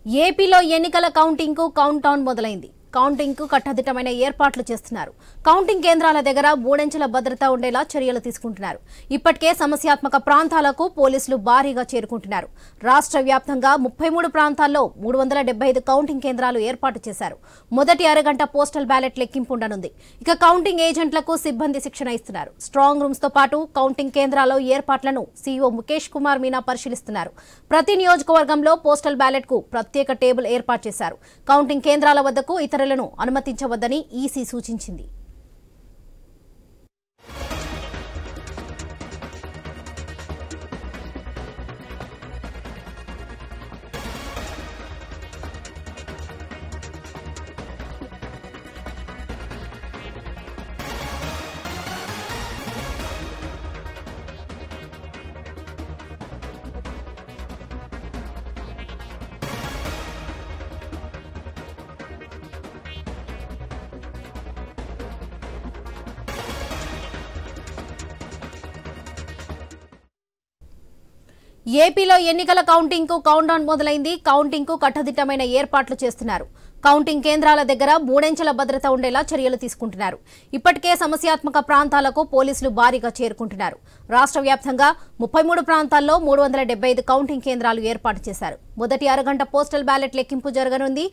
ఏపీలో ఎన్నికల కౌంటింగ్ కు కౌంట్ డౌన్ మొదలైంది. కౌంటింగ్ కు కట్టదిట్టమైన ఏర్పాట్లు చేస్తున్నారు. కౌంటింగ్ కేంద్రాల దగ్గర మూడంచెల భద్రత ఉండేలా చర్యలు తీసుకుంటున్నారు. ఇప్పటికే సమస్యాత్మక ప్రాంతాలకు పోలీసులు భారీగా చేరుకుంటున్నారు. రాష్ట్ర వ్యాప్తంగా 33 ప్రాంతాల్లో 375 కౌంటింగ్ కేంద్రాలు ఏర్పాటు చేశారు. మొదటి అరగంట పోస్టల్ బ్యాలెట్ లెక్కింపు ఉండనుంది. ఇక కౌంటింగ్ ఏజెంట్లకు సిబ్బంది శిక్షణ ఇస్తున్నారు. స్ట్రాంగ్ రూమ్స్ తో పాటు కౌంటింగ్ కేంద్రాల్లో ఏర్పాట్లను సీఈఓ ముఖేష్ కుమార్ మీనా పరిశీలిస్తున్నారు. ప్రతి నియోజకవర్గంలో పోస్టల్ బ్యాలెట్ కు ప్రత్యేక టేబుల్ ఏర్పాటు చేశారు. కౌంటింగ్ కేంద్రాల వద్దకు ఇతరులను అనుమతించవద్దని ఈసీ సూచించింది. ఏపీలో ఎన్నికల కౌంటింగ్ కు కౌంట్ డౌన్ మొదలైంది. కౌంటింగ్ కు కట్టదిట్టమైన ఏర్పాట్లు చేస్తున్నారు. కౌంటింగ్ కేంద్రాల దగ్గర మూడంచెల భద్రత ఉండేలా చర్యలు తీసుకుంటున్నారు. ఇప్పటికే సమస్యాత్మక ప్రాంతాలకు పోలీసులు భారీగా చేరుకుంటున్నారు. రాష్ట్ర వ్యాప్తంగా 33 ప్రాంతాల్లో 375 కౌంటింగ్ కేంద్రాలు ఏర్పాటు చేశారు. మొదటి అరగంట పోస్టల్ బ్యాలెట్ లెక్కింపు జరగనుంది.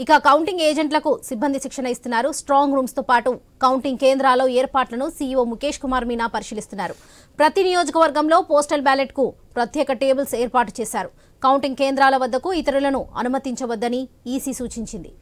ఇక కౌంటింగ్ ఏజెంట్లకు సిబ్బంది శిక్షణ ఇస్తున్నారు. స్ట్రాంగ్ రూమ్స్ తో పాటు కౌంటింగ్ కేంద్రాల్లో ఏర్పాట్లను సీఈఓ ముఖేష్ కుమార్ మీనా పరిశీలిస్తున్నారు. ప్రతి నియోజకవర్గంలో పోస్టల్ బ్యాలెట్ కు ప్రత్యేక టేబుల్స్ ఏర్పాటు చేశారు. కౌంటింగ్ కేంద్రాల వద్దకు ఇతరులను అనుమతించవద్దని ఈసీ సూచించింది.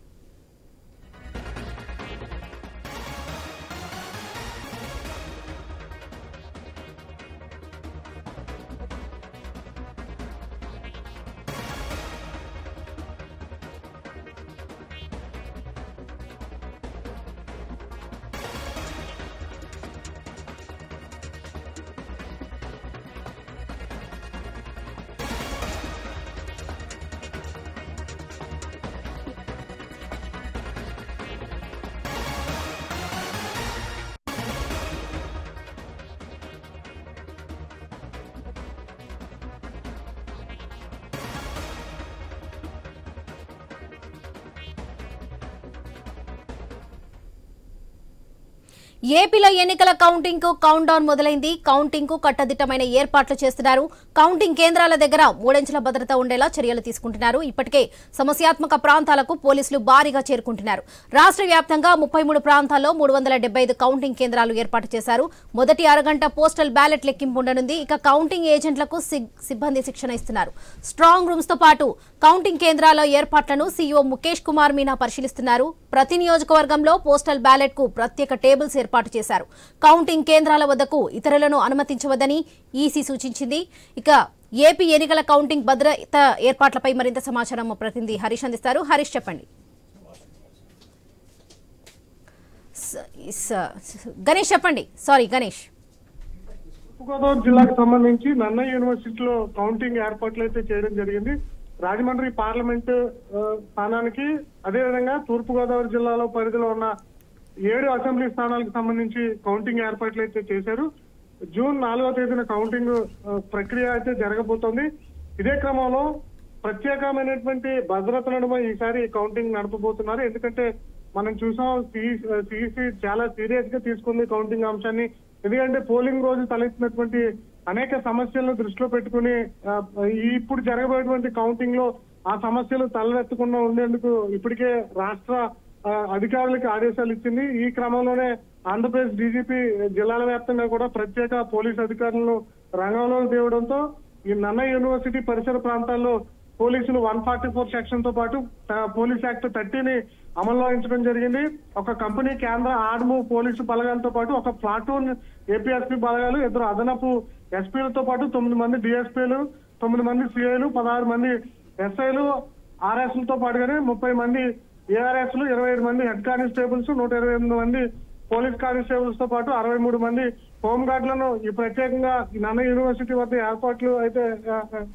ఏపీలో ఎన్నికల కౌంటింగ్ కు కౌంట్ డౌన్ మొదలైంది. కౌంటింగ్ కు కట్టదిట్టమైన ఏర్పాట్లు చేస్తున్నారు. కౌంటింగ్ కేంద్రాల దగ్గర మూడంచెల భద్రత ఉండేలా చర్యలు తీసుకుంటున్నారు. ఇప్పటికే సమస్యాత్మక ప్రాంతాలకు పోలీసులు భారీగా చేరుకుంటున్నారు. రాష్ట్ర వ్యాప్తంగా 33 ప్రాంతాల్లో 375 కౌంటింగ్ కేంద్రాలు ఏర్పాటు చేశారు. మొదటి అరగంట పోస్టల్ బ్యాలెట్ లెక్కింపు ఉండనుంది. ఇక కౌంటింగ్ ఏజెంట్లకు సిబ్బంది శిక్షణ ఇస్తున్నారు. స్ట్రాంగ్ రూమ్స్ తో పాటు కౌంటింగ్ కేంద్రాల ఏర్పాట్లను సీఈఓ ముఖేష్ కుమార్ మీనా పరిశీలిస్తున్నారు. ప్రతి నియోజకవర్గంలో పోస్టల్ బ్యాలెట్ కు ప్రత్యేక టేబుల్స్ ఏర్పాటు చేశారు. కౌంటింగ్ కేంద్రాల వద్దకు ఇతరులను అనుమతించవద్దని ఈసీ సూచించింది. ఇక ఏపీ ఎన్నికల కౌంటింగ్ భద్రత ఏర్పాట్లపై మరింత సమాచారం మా ప్రతినిధి హరీష్ అందిస్తారు. హరీష్ చెప్పండి. గణేష్ చెప్పండి. సారీ గణేష్. తూర్పుగోదావరి జిల్లాకు సంబంధించి నన్నయ్య యూనివర్సిటీలో కౌంటింగ్ ఏర్పాట్లు అయితే చేయడం జరిగింది. రాజమండ్రి పార్లమెంటు స్థానానికి అదేవిధంగా తూర్పుగోదావరి జిల్లాలో పరిధిలో ఉన్న 7 అసెంబ్లీ స్థానాలకు సంబంధించి కౌంటింగ్ ఏర్పాట్లు అయితే చేశారు. జూన్ 4వ తేదీన కౌంటింగ్ ప్రక్రియ అయితే జరగబోతోంది. ఇదే క్రమంలో ప్రత్యేకమైనటువంటి భద్రత నడుమ ఈసారి కౌంటింగ్ నడపబోతున్నారు. ఎందుకంటే మనం చూసాం సిఈసి చాలా సీరియస్ గా తీసుకుంది కౌంటింగ్ అంశాన్ని. ఎందుకంటే పోలింగ్ రోజు తలెత్తినటువంటి అనేక సమస్యలను దృష్టిలో పెట్టుకుని ఇప్పుడు జరగబోయేటువంటి కౌంటింగ్ లో ఆ సమస్యలు తలెత్తకుండా ఉండేందుకు ఇప్పటికే రాష్ట్ర అధికారులకు ఆదేశాలు ఇచ్చింది. ఈ క్రమంలోనే ఆంధ్రప్రదేశ్ డీజీపీ జిల్లాల వ్యాప్తంగా కూడా ప్రత్యేక పోలీసు అధికారులను రంగంలో తేవడంతో ఈ నన్నయ్య యూనివర్సిటీ పరిసర ప్రాంతాల్లో పోలీసులు 144 సెక్షన్ తో పాటు పోలీస్ యాక్ట్ 30ని అమల్లో ఉంచడం జరిగింది. ఒక కంపెనీ కేంద్ర ఆర్మ్ పోలీసు బలగాలతో పాటు ఒక ప్లాటూన్ ఏపీఎస్పీ బలగాలు, 2 అదనపు ఎస్పీలతో పాటు 9 మంది డిఎస్పీలు, 9 మంది సిఐలు, 16 మంది ఎస్ఐలు, ఆర్ఎస్లతో పాటుగానే 30 మంది ఏఆర్ఎస్లు, 25 మంది హెడ్ కానిస్టేబుల్స్, 128 మంది పోలీస్ కానిస్టేబుల్స్ తో పాటు 63 మంది హోంగార్డులను ఈ ప్రత్యేకంగా నన్నయ్య యూనివర్సిటీ వద్ద ఏర్పాట్లు అయితే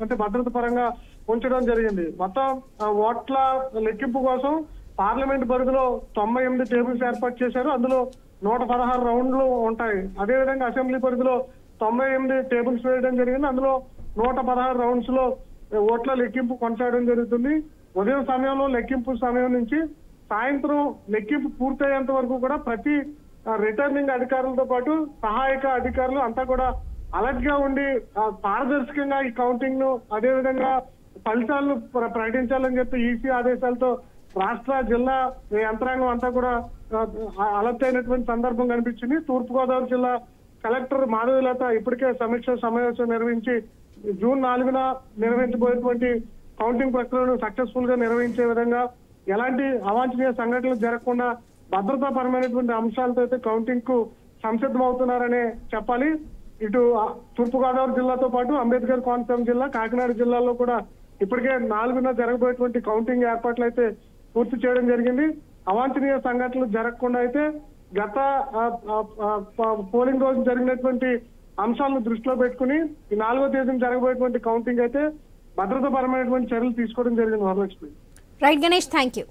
అంటే భద్రత పరంగా ఉంచడం జరిగింది. మొత్తం ఓట్ల లెక్కింపు కోసం పార్లమెంట్ పరిధిలో 98 టేబుల్స్ ఏర్పాటు చేశారు. అందులో 116 రౌండ్లు ఉంటాయి. అదేవిధంగా అసెంబ్లీ పరిధిలో 98 టేబుల్స్ వేయడం జరిగింది. అందులో 116 రౌండ్స్ లో ఓట్ల లెక్కింపు కొనసాగడం జరుగుతుంది. ఉదయం సమయంలో లెక్కింపు సమయం నుంచి సాయంత్రం లెక్కింపు పూర్తయ్యేంత వరకు కూడా ప్రతి రిటర్నింగ్ అధికారులతో పాటు సహాయక అధికారులు అంతా కూడా అలర్ట్ గా ఉండి పారదర్శకంగా ఈ కౌంటింగ్ ను అదేవిధంగా ఫలితాలను ప్రకటించాలని చెప్పి ఈసీ ఆదేశాలతో రాష్ట్ర జిల్లా యంత్రాంగం అంతా కూడా అలర్ట్ అయినటువంటి సందర్భం కనిపించింది. తూర్పుగోదావరి జిల్లా కలెక్టర్ మాధవీలత ఇప్పటికే సమీక్ష సమావేశం నిర్వహించి జూన్ 4న నిర్వహించబోయేటువంటి కౌంటింగ్ ప్రక్రియను సక్సెస్ఫుల్ గా నిర్వహించే విధంగా ఎలాంటి అవాంఛనీయ సంఘటనలు జరగకుండా భద్రతాపరమైనటువంటి అంశాలతో అయితే కౌంటింగ్ కు సంసిద్ధమవుతున్నారనే చెప్పాలి. ఇటు తూర్పుగోదావరి జిల్లాతో పాటు అంబేద్కర్ కోనసీమ జిల్లా, కాకినాడ జిల్లాలో కూడా ఇప్పటికే 4న జరగబోయేటువంటి కౌంటింగ్ ఏర్పాట్లు అయితే పూర్తి చేయడం జరిగింది. అవాంఛనీయ సంఘటనలు జరగకుండా అయితే గత పోలింగ్ రోజు జరిగినటువంటి అంశాలను దృష్టిలో పెట్టుకుని ఈ 4వ తేదీన జరగబోయేటువంటి కౌంటింగ్ అయితే భద్రతాపరమైనటువంటి చర్యలు తీసుకోవడం జరిగింది. Varalakshmi. Right Ganesh, thank you.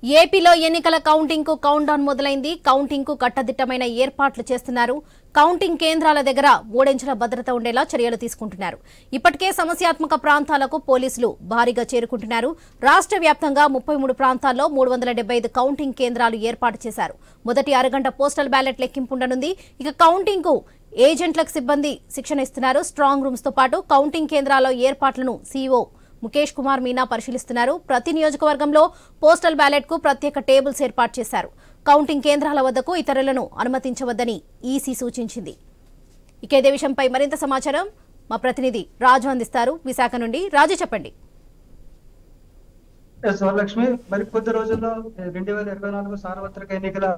ఏపీలో ఎన్నికల కౌంటింగ్ కు కౌంట్ డౌన్ మొదలైంది. కౌంటింగ్ కు కట్టదిట్టమైన ఏర్పాట్లు చేస్తున్నారు. కౌంటింగ్ కేంద్రాల దగ్గర 3 అంచెల భద్రత ఉండేలా చర్యలు తీసుకుంటున్నారు. ఇప్పటికే సమస్యాత్మక ప్రాంతాలకు పోలీసులు భారీగా చేరుకుంటున్నారు. రాష్ట్ర వ్యాప్తంగా 33 ప్రాంతాల్లో 375 కౌంటింగ్ కేంద్రాలు ఏర్పాటు చేశారు. మొదటి అరగంట పోస్టల్ బ్యాలెట్ లెక్కింపు ఉండనుంది. ఇక కౌంటింగ్ కు ఏజెంట్లకు సిబ్బంది శిక్షణ ఇస్తున్నారు. స్ట్రాంగ్ రూమ్స్ తో పాటు కౌంటింగ్ కేంద్రాల్లో ఏర్పాట్లను సీఈఓ ముఖేష్ కుమార్ మీనా పరిశీలిస్తున్నారు. ప్రతి నియోజకవర్గంలో పోస్టల్ బ్యాలెట్ కు ప్రత్యేక టేబుల్స్ ఏర్పాటు చేశారు. కౌంటింగ్ కేంద్రాల వద్దకు ఇతరులను అనుమతించవద్దని ఈసీ సూచించింది. ఇక ఇదే విషయంపై మరింత సమాచారం మా ప్రతినిధి రాజు అందిస్తారు. విశాఖ నుండి రాజు, చెప్పండి. వరలక్ష్మి, మరి కొద్ది రోజుల్లో 2024 సార్వత్రిక ఎన్నికల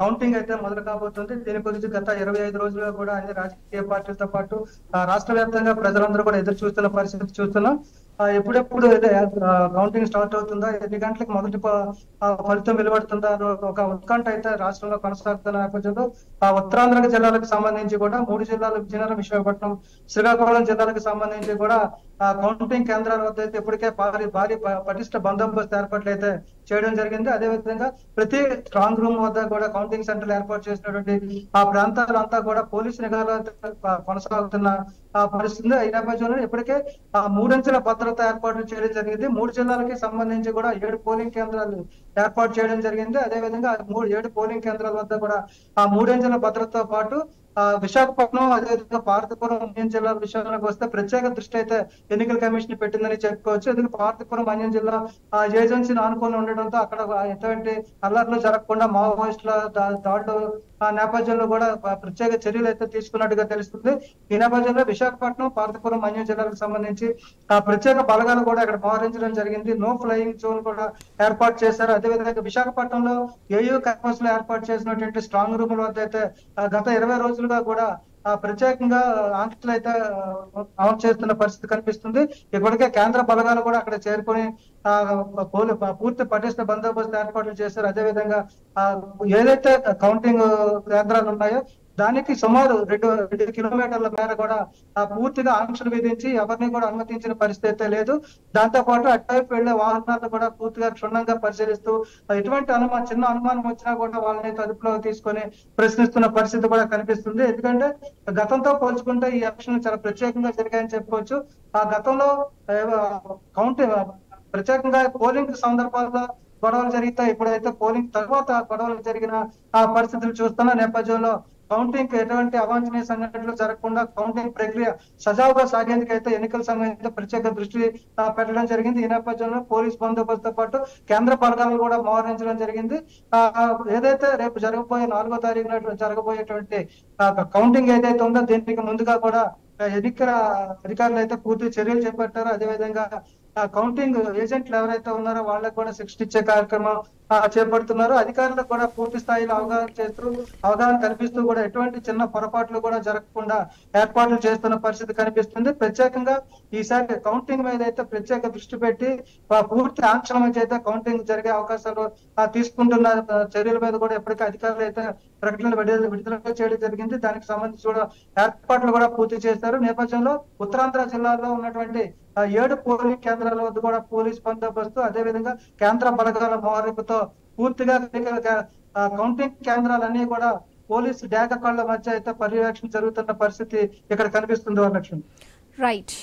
కౌంటింగ్ అయితే మొదలు కాబోతుంది. దీని గురించి గత 25 రోజులుగా కూడా అన్ని రాజకీయ పార్టీలతో పాటు రాష్ట్ర వ్యాప్తంగా ప్రజలందరూ కూడా ఎదురు చూస్తున్న పరిస్థితి చూస్తున్నాం. ఎప్పుడెప్పుడు కౌంటింగ్ స్టార్ట్ అవుతుందా, ఎన్ని గంటలకు మొదటి ఫలితం వెలువడుతుందా ఒక ఉత్కంఠ అయితే రాష్ట్రంలో కొనసాగుతున్న నేపథ్యంలో ఉత్తరాంధ్ర జిల్లాలకు సంబంధించి కూడా 3 జిల్లాలు, విజయనగరం, విశాఖపట్నం, శ్రీకాకుళం జిల్లాలకు సంబంధించి కూడా కౌంటింగ్ కేంద్రాల వద్ద అయితే ఇప్పటికే భారీ పటిష్ట బందోబస్తు ఏర్పాట్లు అయితే చేయడం జరిగింది. అదేవిధంగా ప్రతి స్ట్రాంగ్ రూమ్ వద్ద కూడా కౌంటింగ్ సెంటర్లు ఏర్పాటు చేసినటువంటి ఆ ప్రాంతాలంతా కూడా పోలీసు నిఘాలో కొనసాగుతున్న పరిస్థితి. ఈ నేపథ్యంలో ఇప్పటికే 3 అంచెల భద్రత ఏర్పాట్లు చేయడం జరిగింది. 3 జిల్లాలకి సంబంధించి కూడా 7 పోలింగ్ కేంద్రాలు ఏర్పాటు చేయడం జరిగింది. అదేవిధంగా 7 పోలింగ్ కేంద్రాల వద్ద కూడా 3 అంచెల భద్రతతో పాటు విశాఖపట్నం, అదేవిధంగా పార్వతీపురం, మన్యం జిల్లాల విషయానికి వస్తే ప్రత్యేక దృష్టి అయితే ఎన్నికల కమిషన్ పెట్టిందని చెప్పుకోవచ్చు. ఎందుకంటే పార్వతీపురం, మన్యం జిల్లా ఏజెన్సీని ఆనుకొని ఉండడంతో అక్కడ ఎటువంటి అల్లర్లు జరగకుండా మావోయిస్టుల దాడులు నేపథ్యంలో కూడా ప్రత్యేక చర్యలు అయితే తీసుకున్నట్టుగా తెలుస్తుంది. ఈ నేపథ్యంలో విశాఖపట్నం, పార్వతీపురం, మన్యం జిల్లాలకు సంబంధించి ప్రత్యేక బలగాలు కూడా ఇక్కడ మోహరించడం జరిగింది. నో ఫ్లయింగ్ జోన్ కూడా ఏర్పాటు చేశారు. అదేవిధంగా విశాఖపట్నంలో ఏయూ క్యాంపస్ లో ఏర్పాటు చేసినటువంటి స్ట్రాంగ్ రూమ్ వద్ద అయితే గత 20 రోజులుగా కూడా ప్రత్యేకంగా ఆంక్షలు అయితే అమలు చేస్తున్న పరిస్థితి కనిపిస్తుంది. ఇప్పటికే కేంద్ర బలగాలు కూడా అక్కడ చేరుకొని పూర్తి పటిష్ట బందోబస్తు ఏర్పాట్లు చేశారు. అదేవిధంగా ఏదైతే కౌంటింగ్ కేంద్రాలు ఉన్నాయో దానికి సుమారు 2 కిలోమీటర్ల మేర కూడా పూర్తిగా ఆంక్షలు విధించి ఎవరిని కూడా అనుమతించిన పరిస్థితి అయితే లేదు. దాంతో పాటు అటువైపు వెళ్లే వాహనాలను కూడా పూర్తిగా క్షుణ్ణంగా పరిశీలిస్తూ ఎటువంటి చిన్న అనుమానం వచ్చినా కూడా వాళ్ళని అదుపులో తీసుకొని ప్రశ్నిస్తున్న పరిస్థితి కూడా కనిపిస్తుంది. ఎందుకంటే గతంతో పోల్చుకుంటే ఈ ఎలక్షన్లు చాలా ప్రత్యేకంగా జరిగాయని చెప్పుకోవచ్చు. ఆ గతంలో కౌంటింగ్ ప్రత్యేకంగా పోలింగ్ సందర్భాల్లో గొడవలు జరిగితే ఇప్పుడైతే పోలింగ్ తర్వాత గొడవలు జరిగిన పరిస్థితులు చూస్తున్న నేపథ్యంలో కౌంటింగ్ ఎటువంటి అవాంఛనీయ సంఘటనలు జరగకుండా కౌంటింగ్ ప్రక్రియ సజావుగా సాగేందుకైతే ఎన్నికల సంఘం అయితే ప్రత్యేక దృష్టి పెట్టడం జరిగింది. ఈ నేపథ్యంలో పోలీస్ బందోబస్తుతో పాటు కేంద్ర బలగాలను కూడా మోహరించడం జరిగింది. ఏదైతే రేపు జరగబోయే 4వ తారీఖున జరగబోయేటువంటి కౌంటింగ్ ఏదైతే ఉందో దీనికి ముందుగా కూడా ఎన్నికల అధికారులు అయితే పూర్తి చర్యలు చేపట్టారు. అదేవిధంగా కౌంటింగ్ ఏజెంట్లు ఎవరైతే ఉన్నారో వాళ్ళకి కూడా శిక్షణ ఇచ్చే కార్యక్రమం చేపడుతున్నారు. అధికారులకు కూడా పూర్తి స్థాయిలో అవగాహన కల్పిస్తూ కూడా ఎటువంటి చిన్న పొరపాట్లు కూడా జరగకుండా ఏర్పాట్లు చేస్తున్న పరిస్థితి కనిపిస్తుంది. ప్రత్యేకంగా ఈసారి కౌంటింగ్ మీద అయితే ప్రత్యేక దృష్టి పెట్టి పూర్తి ఆంక్షల మధ్య అయితే కౌంటింగ్ జరిగే అవకాశాలు తీసుకుంటున్న చర్యల మీద కూడా ఎప్పటికీ అధికారులు అయితే ప్రకటనలు విడుదల చేయడం జరిగింది. దానికి సంబంధించి కూడా ఏర్పాట్లు కూడా పూర్తి చేశారు. నేపథ్యంలో ఉత్తరాంధ్ర జిల్లాలో ఉన్నటువంటి 7 పోలింగ్ కేంద్రాల వద్ద కూడా పోలీస్ బందోబస్తు, అదేవిధంగా కేంద్ర బలగాల మోహరింపుతో పూర్తిగా కౌంటింగ్ కేంద్రాలన్నీ కూడా పోలీసు డేగ కళ్ల మధ్య అయితే పర్యవేక్షణ జరుగుతున్న పరిస్థితి ఇక్కడ కనిపిస్తుంది. వరలక్ష్మి. రైట్.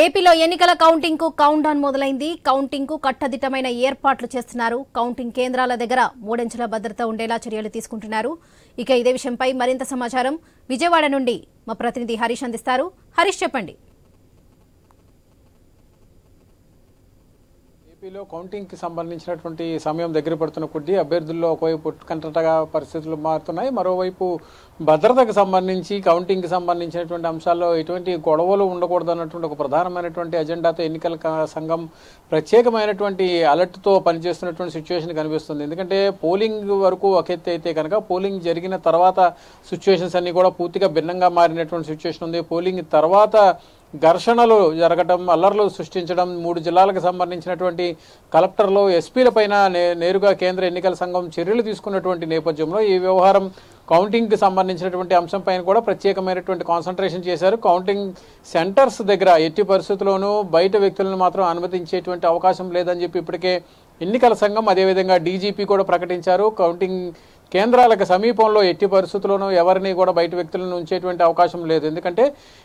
ఏపీలో ఎన్నికల కౌంటింగ్ కు కౌంట్ డౌన్ మొదలైంది. కౌంటింగ్ కు కట్టదిట్టమైన ఏర్పాట్లు చేస్తున్నారు. కౌంటింగ్ కేంద్రాల దగ్గర 3 అంచెల భద్రత ఉండేలా చర్యలు తీసుకుంటున్నారు. ఇక ఇదే విషయంపై మరింత సమాచారం విజయవాడ నుండి మా ప్రతినిధి హరీష్ అందిస్తారు. హరీష్, చెప్పండి. ఏపీలో కౌంటింగ్కి సంబంధించినటువంటి సమయం దగ్గర పడుతున్న కొద్దీ అభ్యర్థుల్లో ఒకవైపు ఉత్కంఠగా పరిస్థితులు మారుతున్నాయి. మరోవైపు భద్రతకు సంబంధించి కౌంటింగ్కి సంబంధించినటువంటి అంశాల్లో ఎటువంటి గొడవలు ఉండకూడదు అన్నటువంటి ఒక ప్రధానమైనటువంటి అజెండాతో ఎన్నికల సంఘం ప్రత్యేకమైనటువంటి అలర్ట్తో పనిచేస్తున్నటువంటి సిచ్యువేషన్ కనిపిస్తుంది. ఎందుకంటే పోలింగ్ వరకు ఒక ఎత్తు అయితే కనుక పోలింగ్ జరిగిన తర్వాత సిచ్యువేషన్స్ అన్ని కూడా పూర్తిగా భిన్నంగా మారినటువంటి సిచ్యువేషన్ ఉంది. పోలింగ్ తర్వాత ఘర్షణలు జరగడం, అల్లర్లు సృష్టించడం, 3 జిల్లాలకు సంబంధించినటువంటి కలెక్టర్లు, ఎస్పీల పైన నేరుగా కేంద్ర ఎన్నికల సంఘం చర్యలు తీసుకున్నటువంటి నేపథ్యంలో ఈ వ్యవహారం కౌంటింగ్కి సంబంధించినటువంటి అంశంపైన కూడా ప్రత్యేకమైనటువంటి కాన్సన్ట్రేషన్ చేశారు. కౌంటింగ్ సెంటర్స్ దగ్గర ఎట్టి పరిస్థితుల్లోనూ బయట వ్యక్తులను మాత్రం అనుమతించేటువంటి అవకాశం లేదని చెప్పి ఇప్పటికే ఎన్నికల సంఘం అదేవిధంగా డీజీపీ కూడా ప్రకటించారు. కౌంటింగ్ కేంద్రాలకు సమీపంలో ఎట్టి పరిస్థితుల్లోనూ ఎవరిని కూడా బయట వ్యక్తులను ఉంచేటువంటి అవకాశం లేదు. ఎందుకంటే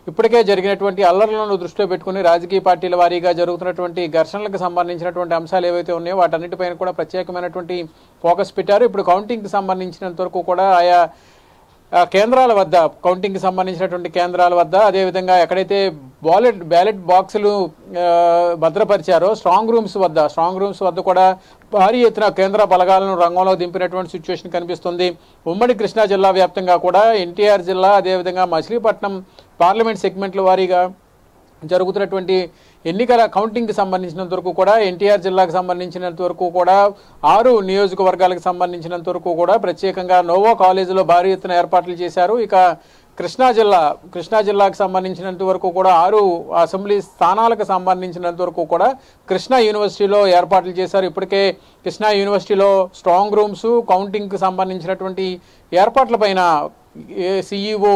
ఇప్పటికే జరిగినటువంటి అల్లర్లను దృష్టిలో పెట్టుకుని రాజకీయ పార్టీల వారీగా జరుగుతున్నటువంటి ఘర్షణలకు సంబంధించినటువంటి అంశాలు ఏవైతే ఉన్నాయో వాటన్నిటిపైన కూడా ప్రత్యేకమైనటువంటి ఫోకస్ పెట్టారు. ఇప్పుడు కౌంటింగ్కి సంబంధించినంత వరకు కూడా ఆయా కేంద్రాల వద్ద, కౌంటింగ్కి సంబంధించినటువంటి కేంద్రాల వద్ద, అదేవిధంగా ఎక్కడైతే బ్యాలెట్ బాక్సులు భద్రపరిచారో స్ట్రాంగ్ రూమ్స్ వద్ద కూడా భారీ ఎత్తున కేంద్ర బలగాలను రంగంలో దింపినటువంటి సిచ్యువేషన్ కనిపిస్తుంది. ఉమ్మడి కృష్ణా జిల్లా వ్యాప్తంగా కూడా ఎన్టీఆర్ జిల్లా అదేవిధంగా మచిలీపట్నం పార్లమెంట్ సెగ్మెంట్ల వారీగా జరుగుతున్నటువంటి ఎన్నికల కౌంటింగ్కి సంబంధించినంత వరకు కూడా ఎన్టీఆర్ జిల్లాకు సంబంధించినంత వరకు కూడా 6 నియోజకవర్గాలకు సంబంధించినంత వరకు కూడా ప్రత్యేకంగా నోవో కాలేజీలో భారీ ఎత్తున ఏర్పాట్లు చేశారు. ఇక కృష్ణా జిల్లాకు సంబంధించినంత వరకు కూడా 6 అసెంబ్లీ స్థానాలకు సంబంధించినంత వరకు కూడా కృష్ణా యూనివర్సిటీలో ఏర్పాట్లు చేశారు. ఇప్పటికే కృష్ణా యూనివర్సిటీలో స్ట్రాంగ్ రూమ్స్, కౌంటింగ్కి సంబంధించినటువంటి ఏర్పాట్లపైన సిఈఓ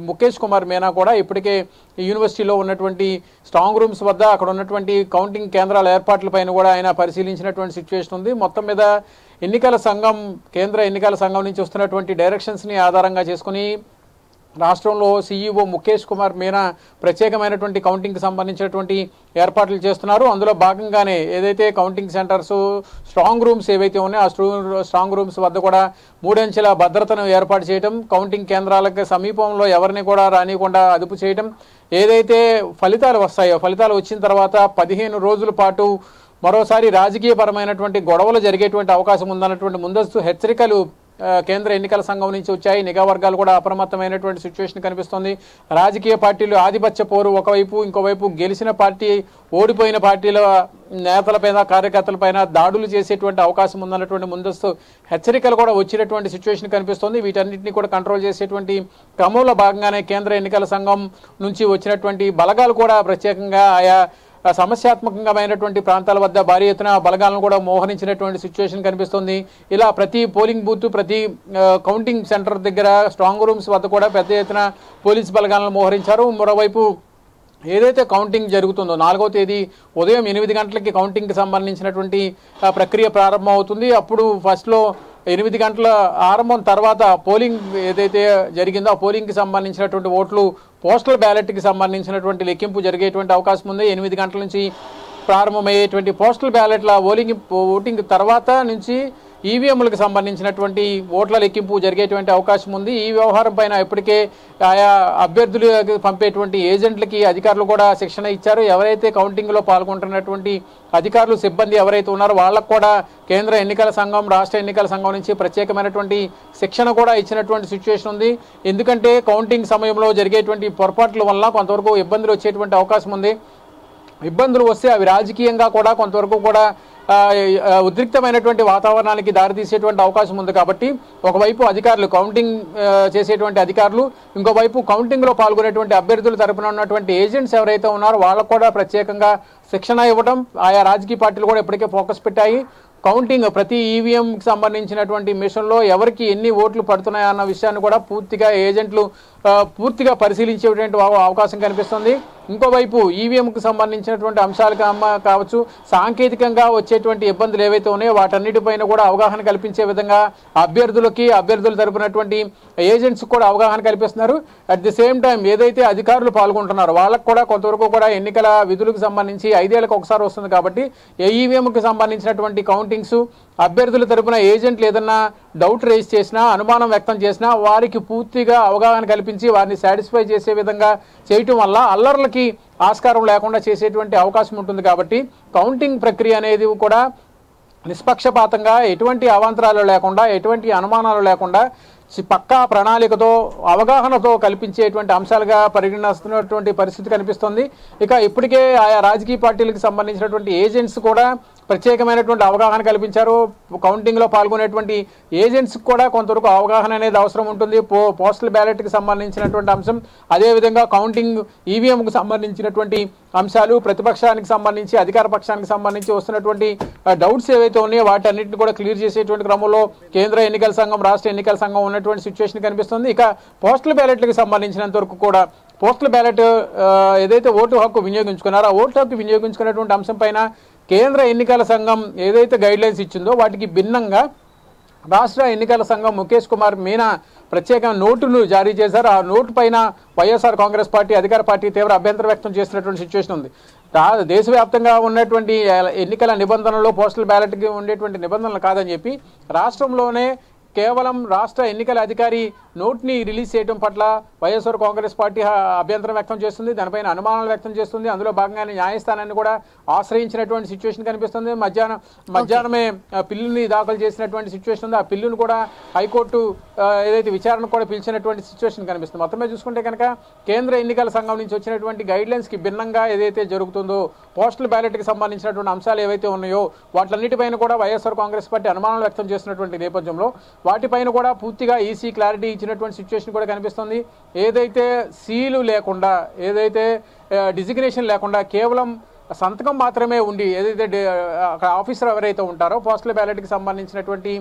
ముఖేష్ కుమార్ మీనా కూడా ఇప్పటికే యూనివర్సిటీలో ఉన్నటువంటి స్ట్రాంగ్ రూమ్స్ వద్ద అక్కడ ఉన్నటువంటి కౌంటింగ్ కేంద్రాల ఏర్పాట్లపైన కూడా ఆయన పరిశీలించినటువంటి సిచ్యువేషన్ ఉంది. మొత్తం మీద కేంద్ర ఎన్నికల సంఘం నుంచి వస్తున్నటువంటి డైరెక్షన్స్ని ఆధారంగా చేసుకుని రాష్ట్రంలో సీఈఓ ముఖేష్ కుమార్ మీనా ప్రత్యేకమైనటువంటి కౌంటింగ్కి సంబంధించినటువంటి ఏర్పాట్లు చేస్తున్నారు. అందులో భాగంగానే ఏదైతే కౌంటింగ్ సెంటర్స్, స్ట్రాంగ్ రూమ్స్ ఏవైతే ఉన్నాయో ఆ స్ట్రాంగ్ రూమ్స్ వద్ద కూడా 3 అంచెల భద్రతను ఏర్పాటు చేయడం, కౌంటింగ్ కేంద్రాలకు సమీపంలో ఎవరిని కూడా రానియకుండా అదుపు చేయడం, ఏదైతే ఫలితాలు వస్తాయో ఫలితాలు వచ్చిన తర్వాత 15 రోజుల పాటు మరోసారి రాజకీయపరమైనటువంటి గొడవలు జరిగేటువంటి అవకాశం ఉందన్నటువంటి ముందస్తు హెచ్చరికలు కేంద్ర ఎన్నికల సంఘం నుంచి వచ్చాయి. నిఘా వర్గాలు కూడా అప్రమత్తమైనటువంటి సిచ్యువేషన్ కనిపిస్తోంది. రాజకీయ పార్టీలు ఆధిపత్య పోరు ఒకవైపు, ఇంకోవైపు గెలిచిన పార్టీ ఓడిపోయిన పార్టీల నేతలపైన, కార్యకర్తలపైన దాడులు చేసేటువంటి అవకాశం ఉందన్నటువంటి ముందస్తు హెచ్చరికలు కూడా వచ్చినటువంటి సిచ్యువేషన్ కనిపిస్తోంది. వీటన్నిటిని కూడా కంట్రోల్ చేసేటువంటి క్రమంలో భాగంగానే కేంద్ర ఎన్నికల సంఘం నుంచి వచ్చినటువంటి బలగాలు కూడా ప్రత్యేకంగా ఆయా సమస్యాత్మకమైనటువంటి ప్రాంతాల వద్ద భారీ ఎత్తున బలగాలను కూడా మోహరించినటువంటి సిచ్యువేషన్ కనిపిస్తుంది. ఇలా ప్రతి పోలింగ్ బూత్, ప్రతి కౌంటింగ్ సెంటర్ దగ్గర స్ట్రాంగ్ రూమ్స్ వద్ద కూడా పెద్ద ఎత్తున పోలీస్ బలగాలను మోహరించారు. మరోవైపు ఏదైతే కౌంటింగ్ జరుగుతుందో 4వ తేదీ ఉదయం 8 గంటలకి కౌంటింగ్కి సంబంధించినటువంటి ప్రక్రియ ప్రారంభం అవుతుంది. అప్పుడు ఫస్ట్లో 8 గంటల ఆరంభం తర్వాత పోలింగ్ ఏదైతే జరిగిందో ఆ పోలింగ్కి సంబంధించినటువంటి ఓట్లు పోస్టల్ బ్యాలెట్కి సంబంధించినటువంటి లెక్కింపు జరిగేటువంటి అవకాశం ఉంది. 8 గంటల నుంచి ప్రారంభమయ్యేటువంటి పోస్టల్ బ్యాలెట్ల ఓటింగ్ తర్వాత నుంచి ఈవీఎంలకు సంబంధించినటువంటి ఓట్ల లెక్కింపు జరిగేటువంటి అవకాశం ఉంది. ఈ వ్యవహారం పైన ఇప్పటికే ఆయా అభ్యర్థులకు పంపేటువంటి ఏజెంట్లకి అధికారులు కూడా శిక్షణ ఇచ్చారు. ఎవరైతే కౌంటింగ్లో పాల్గొంటున్నటువంటి అధికారులు, సిబ్బంది ఎవరైతే ఉన్నారో వాళ్ళకు కూడా కేంద్ర ఎన్నికల సంఘం, రాష్ట్ర ఎన్నికల సంఘం నుంచి ప్రత్యేకమైనటువంటి శిక్షణ కూడా ఇచ్చినటువంటి సిచ్యువేషన్ ఉంది. ఎందుకంటే కౌంటింగ్ సమయంలో జరిగేటువంటి పొరపాట్ల వల్ల కొంతవరకు ఇబ్బందులు వచ్చేటువంటి అవకాశం ఉంది. ఇబ్బందులు వస్తే అవి రాజకీయంగా కూడా కొంతవరకు కూడా ఉద్రిక్తమైనటువంటి వాతావరణానికి దారితీసేటువంటి అవకాశం ఉంది. కాబట్టి ఒకవైపు అధికారులు, కౌంటింగ్ చేసేటువంటి అధికారులు, ఇంకోవైపు కౌంటింగ్లో పాల్గొనేటువంటి అభ్యర్థుల తరపున ఉన్నటువంటి ఏజెంట్స్ ఎవరైతే ఉన్నారో వాళ్ళకు కూడా ప్రత్యేకంగా శిక్షణ ఇవ్వడం, ఆయా రాజకీయ పార్టీలు కూడా ఇప్పటికే ఫోకస్ పెట్టాయి. కౌంటింగ్ ప్రతి ఈవీఎంకి సంబంధించినటువంటి మిషన్లో ఎవరికి ఎన్ని ఓట్లు పడుతున్నాయన్న విషయాన్ని కూడా పూర్తిగా ఏజెంట్లు పూర్తిగా పరిశీలించేటువంటి అవకాశం కనిపిస్తుంది. ఇంకోవైపు ఈవీఎంకు సంబంధించినటువంటి అంశాలు కావచ్చు, సాంకేతికంగా వచ్చేటువంటి ఇబ్బందులు ఏవైతే ఉన్నాయో వాటన్నిటిపైన కూడా అవగాహన కల్పించే విధంగా అభ్యర్థుల తరపునటువంటి ఏజెంట్స్ కూడా అవగాహన కల్పిస్తున్నారు. అట్ ది సేమ్ టైం ఏదైతే అధికారులు పాల్గొంటున్నారో వాళ్ళకు కూడా కొంతవరకు కూడా ఎన్నికల విధులకు సంబంధించి 5 ఏళ్లకు ఒకసారి వస్తుంది కాబట్టి ఈవీఎంకి సంబంధించినటువంటి కౌంటింగ్స్ అభ్యర్థుల తరపున ఏజెంట్లు ఏదన్నా డౌట్ రేజ్ చేసినా, అనుమానం వ్యక్తం చేసినా వారికి పూర్తిగా అవగాహన కల్పించి వారిని సాటిస్ఫై చేసే విధంగా చేయటం వల్ల అల్లర్లకి ఆస్కారం లేకుండా చేసేటువంటి అవకాశం ఉంటుంది. కాబట్టి కౌంటింగ్ ప్రక్రియ అనేది కూడా నిష్పక్షపాతంగా, ఎటువంటి అవాంతరాలు లేకుండా, ఎటువంటి అనుమానాలు లేకుండా పక్కా ప్రణాళికతో, అవగాహనతో కల్పించేటువంటి అంశాలుగా పరిగణిస్తున్నటువంటి పరిస్థితి కనిపిస్తుంది. ఇక ఇప్పటికే ఆయా రాజకీయ పార్టీలకు సంబంధించినటువంటి ఏజెంట్స్ కూడా ప్రత్యేకమైనటువంటి అవగాహన కల్పించారు. కౌంటింగ్లో పాల్గొనేటువంటి ఏజెంట్స్ కూడా కొంతవరకు అవగాహన అనేది అవసరం ఉంటుంది. పోస్టల్ బ్యాలెట్కి సంబంధించినటువంటి అంశం, అదేవిధంగా కౌంటింగ్ ఈవీఎంకు సంబంధించినటువంటి అంశాలు, ప్రతిపక్షానికి సంబంధించి అధికార పక్షానికి సంబంధించి వస్తున్నటువంటి డౌట్స్ ఏవైతే ఉన్నాయో వాటన్నిటిని కూడా క్లియర్ చేసేటువంటి క్రమంలో కేంద్ర ఎన్నికల సంఘం, రాష్ట్ర ఎన్నికల సంఘం ఉన్నటువంటి సిచ్యువేషన్ కనిపిస్తుంది. ఇక పోస్టల్ బ్యాలెట్లకు సంబంధించినంత వరకు కూడా పోస్టల్ బ్యాలెట్ ఏదైతే ఓటు హక్కు వినియోగించుకున్నారో ఆ ఓటు హక్కు వినియోగించుకున్నటువంటి అంశం పైన కేంద్ర ఎన్నికల సంఘం ఏదైతే గైడ్లైన్స్ ఇచ్చిందో వాటికి భిన్నంగా రాష్ట్ర ఎన్నికల సంఘం ముఖేష్ కుమార్ మీనా ప్రత్యేక నోటును జారీ చేశారు. ఆ నోటు పైన వైఎస్ఆర్ కాంగ్రెస్ పార్టీ అధికార పార్టీ తీవ్ర అభ్యంతరం వ్యక్తం చేసినటువంటి సిచ్యువేషన్ ఉంది. దేశవ్యాప్తంగా ఉన్నటువంటి ఎన్నికల నిబంధనలు పోస్టల్ బ్యాలెట్కి ఉండేటువంటి నిబంధనలు కాదని చెప్పి రాష్ట్రంలోనే కేవలం రాష్ట్ర ఎన్నికల అధికారి నోట్ని రిలీజ్ చేయడం పట్ల వైఎస్ఆర్ కాంగ్రెస్ పార్టీ అభ్యంతరం వ్యక్తం చేస్తుంది. దానిపైన అనుమానాలు వ్యక్తం చేస్తుంది. అందులో భాగంగానే న్యాయస్థానాన్ని కూడా ఆశ్రయించినటువంటి సిచ్యువేషన్ కనిపిస్తుంది. మధ్యాహ్నమే పిల్లుని దాఖలు చేసినటువంటి సిచ్యువేషన్ ఉంది. ఆ పిల్లును కూడా హైకోర్టు ఏదైతే విచారణ కూడా పిలిచినటువంటి సిచ్యువేషన్ కనిపిస్తుంది. మొత్తమే చూసుకుంటే కనుక కేంద్ర ఎన్నికల సంఘం నుంచి వచ్చినటువంటి గైడ్లైన్స్కి భిన్నంగా ఏదైతే జరుగుతుందో పోస్టల్ బ్యాలెట్కి సంబంధించినటువంటి అంశాలు ఏవైతే ఉన్నాయో వాటిలన్నిటిపైన కూడా వైఎస్ఆర్ కాంగ్రెస్ పార్టీ అనుమానాలు వ్యక్తం చేసినటువంటి నేపథ్యంలో వాటిపైన కూడా పూర్తిగా ఈసీ క్లారిటీ ఇచ్చినటువంటి సిచ్యువేషన్ కూడా కనిపిస్తుంది. ఏదైతే సీలు లేకుండా, ఏదైతే డిజిగ్నేషన్ లేకుండా కేవలం సంతకం మాత్రమే ఉండి ఏదైతే ఆఫీసర్ ఎవరైతే ఉంటారో పోస్టల్ బ్యాలెట్కి సంబంధించినటువంటి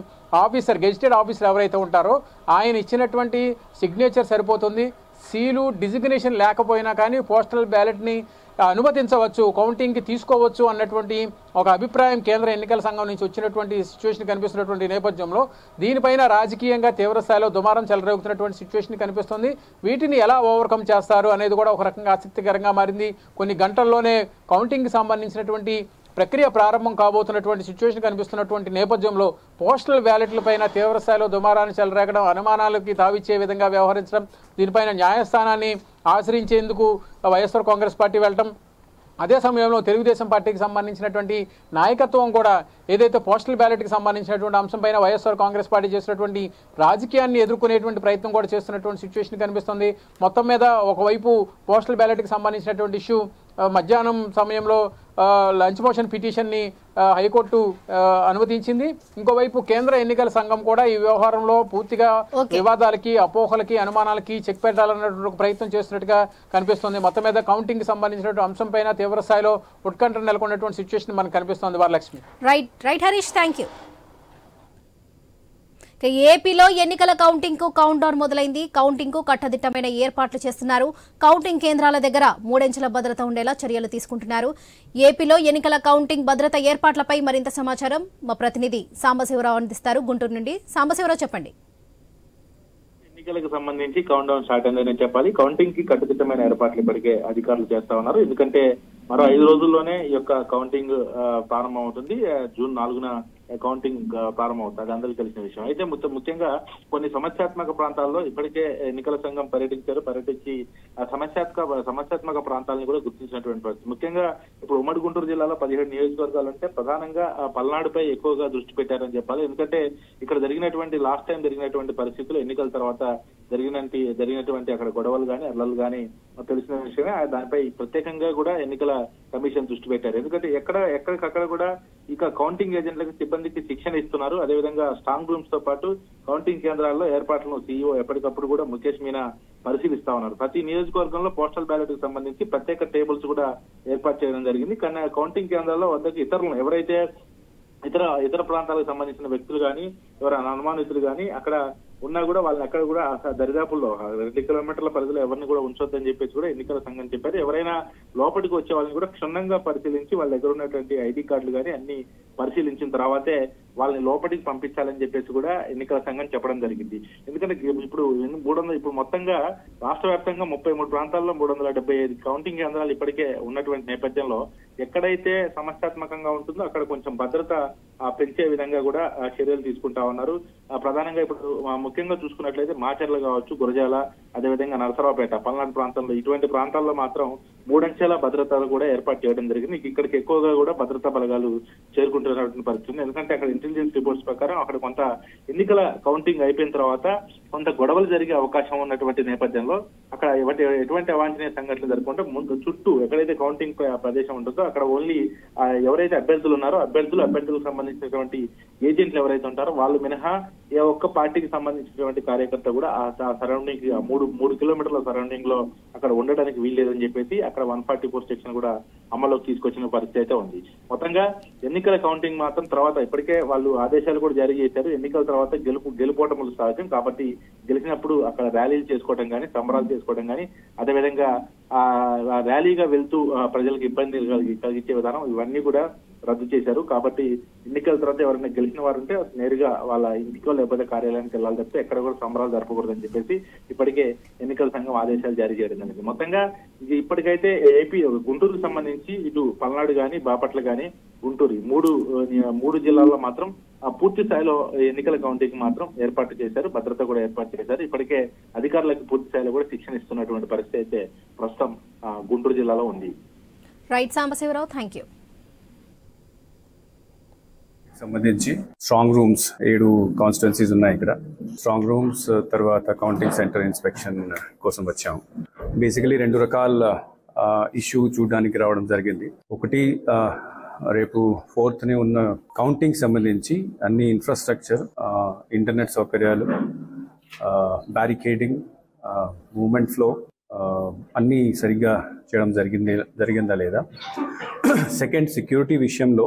ఆఫీసర్, గెజిటెడ్ ఆఫీసర్ ఎవరైతే ఉంటారో ఆయన ఇచ్చినటువంటి సిగ్నేచర్ సరిపోతుంది. సీలు డిజిగ్నేషన్ లేకపోయినా కానీ పోస్టల్ బ్యాలెట్ని అనుమతించవచ్చు, కౌంటింగ్కి తీసుకోవచ్చు అన్నటువంటి ఒక అభిప్రాయం కేంద్ర ఎన్నికల సంఘం నుంచి వచ్చినటువంటి సిచ్యువేషన్ కనిపిస్తున్నటువంటి నేపథ్యంలో దీనిపైన రాజకీయంగా తీవ్రస్థాయిలో దుమారం చెలరేగుతున్నటువంటి సిచ్యువేషన్ కనిపిస్తుంది. వీటిని ఎలా ఓవర్కమ్ చేస్తారు అనేది కూడా ఒక రకంగా ఆసక్తికరంగా మారింది. కొన్ని గంటల్లోనే కౌంటింగ్కి సంబంధించినటువంటి ప్రక్రియ ప్రారంభం కాబోతున్నటువంటి సిచ్యువేషన్ కనిపిస్తున్నటువంటి నేపథ్యంలో పోస్టల్ బ్యాలెట్లపైన తీవ్రస్థాయిలో దుమారాన్ని చెలరేగడం, అనుమానాలకి తావిచ్చే విధంగా వ్యవహరించడం, దీనిపైన న్యాయస్థానాన్ని ఆశ్రయించేందుకు వైఎస్ఆర్ కాంగ్రెస్ పార్టీ వెళ్ళటం, అదే సమయంలో తెలుగుదేశం పార్టీకి సంబంధించినటువంటి నాయకత్వం కూడా ఏదైతే పోస్టల్ బ్యాలెట్కి సంబంధించినటువంటి అంశంపైన వైఎస్ఆర్ కాంగ్రెస్ పార్టీ చేసినటువంటి రాజకీయాన్ని ఎదుర్కొనేటువంటి ప్రయత్నం కూడా చేస్తున్నటువంటి సిచ్యువేషన్ కనిపిస్తుంది. మొత్తం మీద ఒకవైపు పోస్టల్ బ్యాలెట్కి సంబంధించినటువంటి ఇష్యూ మధ్యాహ్నం సమయంలో లంచ్ మోషన్ పిటిషన్ని హైకోర్టు అనుమతించింది. ఇంకోవైపు కేంద్ర ఎన్నికల సంఘం కూడా ఈ వ్యవహారంలో పూర్తిగా వివాదాలకి, అపోహలకి, అనుమానాలకి చెక్ పెట్టాలన్నటువంటి ప్రయత్నం చేస్తున్నట్టుగా కనిపిస్తుంది. మొత్తం మీద కౌంటింగ్ కి సంబంధించినటువంటి అంశం పైన తీవ్ర స్థాయిలో ఉత్కంఠ నెలకొన్నటువంటి సిచ్యువేషన్ మనకు కనిపిస్తుంది. Varalakshmi. Right Harish, thank you. ఏపీలో ఎన్నికల కౌంటింగ్ కు కౌంట్ డౌన్ మొదలైంది. కౌంటింగ్ కు కట్టదిట్టమైన ఏర్పాట్లు చేస్తున్నారు. కౌంటింగ్ కేంద్రాల దగ్గర 3 అంచెల భద్రత ఉండేలా చర్యలు తీసుకుంటున్నారు. ఏపీలో ఎన్నికల కౌంటింగ్ భద్రత ఏర్పాట్లపై మరింత సమాచారం మా ప్రతినిధి సాంబశివరావు అందిస్తారు గుంటూరు నుండి. సాంబశివరావు, చెప్పండి. ఎన్నికలకు సంబంధించి కౌంట్ డౌన్ స్టార్ట్ అయిందని చెప్పాలి. కౌంటింగ్ కి కట్టుదిట్టమైన ఏర్పాట్లు ఇప్పటికే అధికారులు చేస్తా ఉన్నారు. ఎందుకంటే మరో 5 రోజుల్లోనే ఈ యొక్క కౌంటింగ్ ప్రారంభం అవుతుంది. జూన్ 4న కౌంటింగ్ ప్రారంభం అవుతుంది. అది అందరికీ తెలిసిన విషయం. అయితే ముఖ్యంగా కొన్ని సమస్యాత్మక ప్రాంతాల్లో ఇప్పటికే ఎన్నికల సంఘం పర్యటించి సమస్యాత్మక ప్రాంతాలను కూడా గుర్తించినటువంటి పరిస్థితి. ముఖ్యంగా ఇప్పుడు ఉమ్మడి గుంటూరు జిల్లాలో 17 నియోజకవర్గాలు అంటే ప్రధానంగా పల్నాడుపై ఎక్కువగా దృష్టి పెట్టారని చెప్పాలి. ఎందుకంటే ఇక్కడ లాస్ట్ టైం జరిగినటువంటి పరిస్థితులు, ఎన్నికల తర్వాత జరిగినటువంటి అక్కడ గొడవలు కానీ అల్లర్లు కానీ తెలిసిన విషయమే. దానిపై ప్రత్యేకంగా కూడా ఎన్నికల కమిషన్ దృష్టి పెట్టారు. ఎందుకంటే ఎక్కడికక్కడ కూడా ఇక కౌంటింగ్ ఏజెంట్లకు, సిబ్బందికి శిక్షణ ఇస్తున్నారు. అదేవిధంగా స్ట్రాంగ్ రూమ్స్ తో పాటు కౌంటింగ్ కేంద్రాల్లో ఏర్పాట్లను సీఈఓ ఎప్పటికప్పుడు కూడా ముఖేష్ మీనా పరిశీలిస్తా ఉన్నారు. ప్రతి నియోజకవర్గంలో పోస్టల్ బ్యాలెట్ కు సంబంధించి ప్రత్యేక టేబుల్స్ కూడా ఏర్పాటు చేయడం జరిగింది. కానీ కౌంటింగ్ కేంద్రాల్లో వద్దకు ఇతరులను ఎవరైతే ఇతర ప్రాంతాలకు సంబంధించిన వ్యక్తులు కానీ ఎవరైనా అనుమానితులు కానీ అక్కడ ఉన్నా కూడా వాళ్ళని అక్కడ కూడా దరిదాపుల్లో 2 కిలోమీటర్ల పరిధిలో ఎవరిని కూడా ఉంచొద్దని చెప్పేసి కూడా ఎన్నికల సంఘం చెప్పారు. ఎవరైనా లోపలికి వచ్చే వాళ్ళని కూడా క్షుణ్ణంగా పరిశీలించి వాళ్ళ దగ్గర ఉన్నటువంటి ఐడి కార్డులు కానీ అన్ని పరిశీలించిన తర్వాతే వాళ్ళని లోపలికి పంపించాలని చెప్పేసి కూడా ఎన్నికల సంఘం చెప్పడం జరిగింది. ఎందుకంటే ఇప్పుడు మొత్తంగా రాష్ట్ర వ్యాప్తంగా 33 ప్రాంతాల్లో 375 కౌంటింగ్ కేంద్రాలు ఇప్పటికే ఉన్నటువంటి నేపథ్యంలో ఎక్కడైతే సమస్యాత్మకంగా ఉంటుందో అక్కడ కొంచెం భద్రత పెంచే విధంగా కూడా చర్యలు తీసుకుంటా ఉన్నారు. ప్రధానంగా ఇప్పుడు ముఖ్యంగా చూసుకున్నట్లయితే మాచర్ల కావచ్చు, గురజాల, అదేవిధంగా నరసరావుపేట, పల్నాడు ప్రాంతంలో ఇటువంటి ప్రాంతాల్లో మాత్రం 3 అంచెల భద్రతలు కూడా ఏర్పాటు చేయడం జరిగింది. ఇక్కడికి ఎక్కువగా కూడా భద్రతా బలగాలు చేరుకుంటున్నటువంటి పరిస్థితి. ఎందుకంటే అక్కడ ఇంటెలిజెన్స్ రిపోర్ట్స్ ప్రకారం అక్కడ కొంత ఎన్నికల కౌంటింగ్ అయిపోయిన తర్వాత కొంత గొడవలు జరిగే అవకాశం ఉన్నటువంటి నేపథ్యంలో అక్కడ ఎటువంటి అవాంఛనీయ సంఘటనలు జరగకుండా ముందు చుట్టూ ఎక్కడైతే కౌంటింగ్ ప్రదేశం ఉంటుందో అక్కడ ఓన్లీ ఎవరైతే అభ్యర్థులు ఉన్నారో అభ్యర్థులకు సంబంధించినటువంటి ఏజెంట్లు ఎవరైతే ఉంటారో వాళ్ళు మినహా ఏ ఒక్క పార్టీకి సంబంధించినటువంటి కార్యకర్త కూడా ఆ సరౌండింగ్ 3 కిలోమీటర్ల సరౌండింగ్ లో అక్కడ ఉండడానికి వీల్లేదని చెప్పేసి అక్కడ 144 సెక్షన్ కూడా అమల్లోకి తీసుకొచ్చిన పరిస్థితి అయితే ఉంది. మొత్తంగా ఎన్నికల కౌంటింగ్ మాత్రం తర్వాత ఇప్పటికే వాళ్ళు ఆదేశాలు కూడా జారీ చేశారు. ఎన్నికల తర్వాత గెలుపోటములు సహజం కాబట్టి గెలిచినప్పుడు అక్కడ ర్యాలీలు చేసుకోవడం కానీ, సంబరాలు చేసుకోవడం కానీ, అదేవిధంగా ర్యాలీగా వెళ్తూ ప్రజలకు ఇబ్బంది కలిగించే విధానం ఇవన్నీ కూడా రద్దు చేశారు. కాబట్టి ఎన్నికల తర్వాత ఎవరైనా గెలిచిన వారు ఉంటే నేరుగా వాళ్ళ ఇంటికో లేకపోతే కార్యాలయానికి వెళ్ళాలి తప్పితే ఎక్కడ కూడా సంబరాలు జరపకూడదని చెప్పేసి ఇప్పటికే ఎన్నికల సంఘం ఆదేశాలు జారీ చేయడం జరిగింది. మొత్తంగా ఇప్పటికైతే ఏపీ గుంటూరుకు సంబంధించి ఇటు పల్నాడు కానీ, బాపట్ల కానీ, గుంటూరు మూడు జిల్లాల్లో మాత్రం పూర్తి స్థాయిలో ఎన్నికల కౌంటింగ్ మాత్రం ఏర్పాటు చేశారు. భద్రత కూడా ఏర్పాటు చేశారు. ఇప్పటికే అధికారులకు పూర్తి స్థాయిలో కూడా శిక్షణ ఇస్తున్నటువంటి పరిస్థితి అయితే ప్రస్తుతం గుంటూరు జిల్లాలో ఉంది. Right Sambasivarao, thank you. సంబంధించి స్ట్రాంగ్ రూమ్స్ 7 కాన్స్టిట్యున్సీస్ ఉన్నాయి. ఇక్కడ స్ట్రాంగ్ రూమ్స్ తర్వాత కౌంటింగ్ సెంటర్ ఇన్స్పెక్షన్ కోసం వచ్చాము. బేసికలీ 2 రకాల ఇష్యూ చూడడానికి రావడం జరిగింది. ఒకటి రేపు 4th ఉన్న కౌంటింగ్ సంబంధించి అన్ని ఇన్ఫ్రాస్ట్రక్చర్, ఇంటర్నెట్ సౌకర్యాలు, బ్యారికేడింగ్, మూవ్మెంట్ ఫ్లో అన్నీ సరిగ్గా చేయడం జరిగిందా లేదా. సెకండ్, సెక్యూరిటీ విషయంలో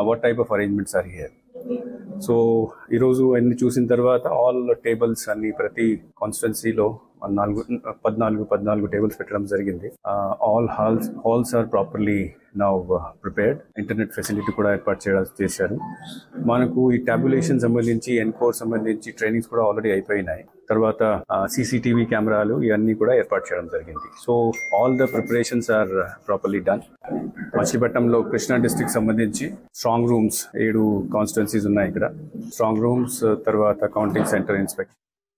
what type of arrangements are here. So ఈరోజు అన్ని చూసిన తర్వాత ఆల్ టేబుల్స్ అన్ని ప్రతి కాన్స్టిట్యున్సీలో 14 టేబుల్స్ పెట్టడం జరిగింది. All halls are properly now prepared. Internet facility కూడా ఏర్పాటు చేశారు. మనకు ఈ టాబ్యులేషన్ సంబంధించి, ఎన్కోర్ సంబంధించి ట్రైనింగ్స్ కూడా ఆల్రెడీ అయిపోయినాయి. తర్వాత CCTV కెమెరాలు ఇవన్నీ కూడా ఏర్పాటు చేయడం జరిగింది. So all the preparations are properly done. మచిలీపట్నంలో కృష్ణా డిస్ట్రిక్ట్ సంబంధించి స్ట్రాంగ్ రూమ్స్ 7 కాన్స్టిట్యున్సీస్ ఉన్నాయి. ఇక్కడ స్ట్రాంగ్ రూమ్స్ తర్వాత కౌంటింగ్ సెంటర్ ఇన్స్పెక్షన్